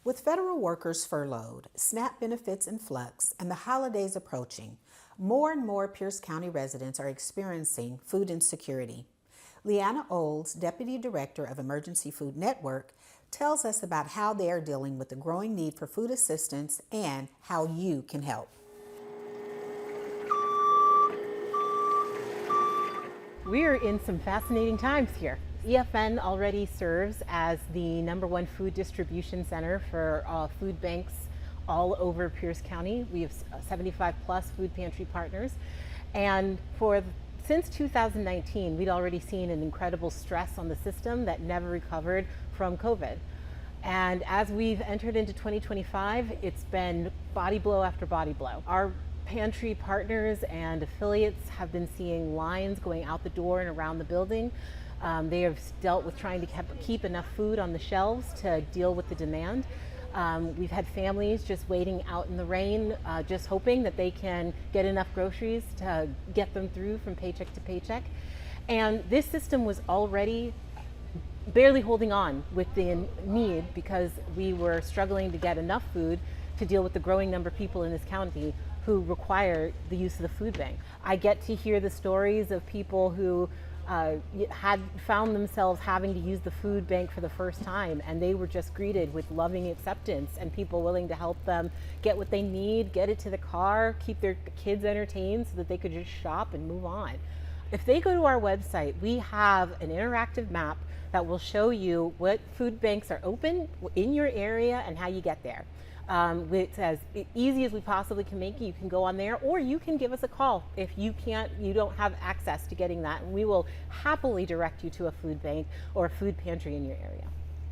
With federal workers furloughed, SNAP benefits in flux, and the holidays approaching, more and more Pierce County residents are experiencing food insecurity. Lianna Olds, Deputy Director of Emergency Food Network, tells us about how they are dealing with the growing need for food assistance and how you can help. We're in some fascinating times here. EFN already serves as the #1 food distribution center for food banks all over Pierce County. We have 75 plus food pantry partners. And since 2019, we'd already seen an incredible stress on the system that never recovered from COVID. And as we've entered into 2025, it's been body blow after body blow. Our pantry partners and affiliates have been seeing lines going out the door and around the building. They have dealt with trying to keep enough food on the shelves to deal with the demand. We've had families just waiting out in the rain, just hoping that they can get enough groceries to get them through from paycheck to paycheck. And this system was already barely holding on with the need because we were struggling to get enough food to deal with the growing number of people in this county who require the use of the food bank. I get to hear the stories of people who had found themselves having to use the food bank for the first time, and they were just greeted with loving acceptance and people willing to help them get what they need, get it to the car, keep their kids entertained so that they could just shop and move on. If they go to our website, we have an interactive map that will show you what food banks are open in your area and how you get there. It's as easy as we possibly can make it. You can go on there, or you can give us a call if you don't have access to getting that, and we will happily direct you to a food bank or a food pantry in your area.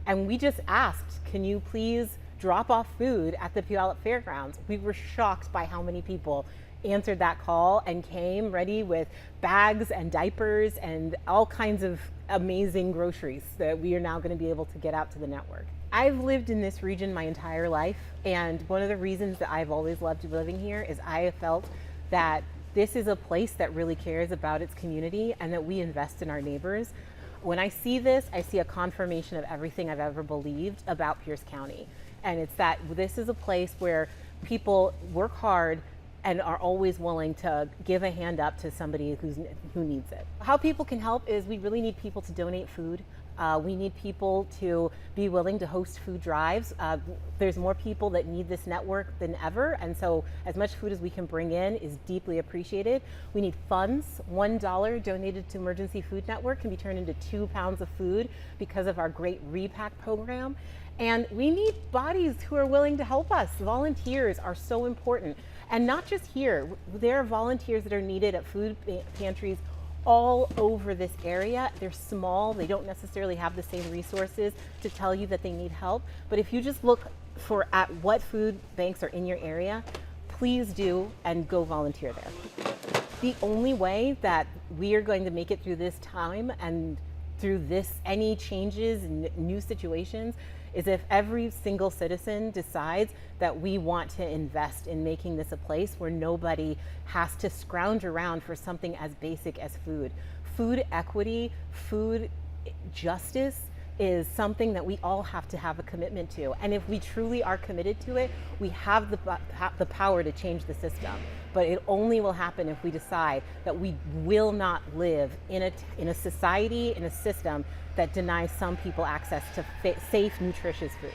And we just asked, can you please drop off food at the Puyallup Fairgrounds? We were shocked by how many people answered that call and came ready with bags and diapers and all kinds of amazing groceries that we are now going to be able to get out to the network. I've lived in this region my entire life, and one of the reasons that I've always loved living here is I have felt that this is a place that really cares about its community and that we invest in our neighbors. When I see this, I see a confirmation of everything I've ever believed about Pierce County. And it's that this is a place where people work hard and are always willing to give a hand up to somebody who needs it. How people can help is we really need people to donate food. We need people to be willing to host food drives. There's more people that need this network than ever, and so as much food as we can bring in is deeply appreciated. We need funds. $1 donated to Emergency Food Network can be turned into 2 pounds of food because of our great repack program. And we need bodies who are willing to help us. Volunteers are so important. And not just here, there are volunteers that are needed at food pantries all over this area. They're small, they don't necessarily have the same resources to tell you that they need help. But if you just look at what food banks are in your area, please do and go volunteer there. The only way that we are going to make it through this time and through any changes and new situations is if every single citizen decides that we want to invest in making this a place where nobody has to scrounge around for something as basic as food. Food equity, food justice is something that we all have to have a commitment to. And if we truly are committed to it, we have the power to change the system. But it only will happen if we decide that we will not live in a society, in a system that denies some people access to safe, nutritious food.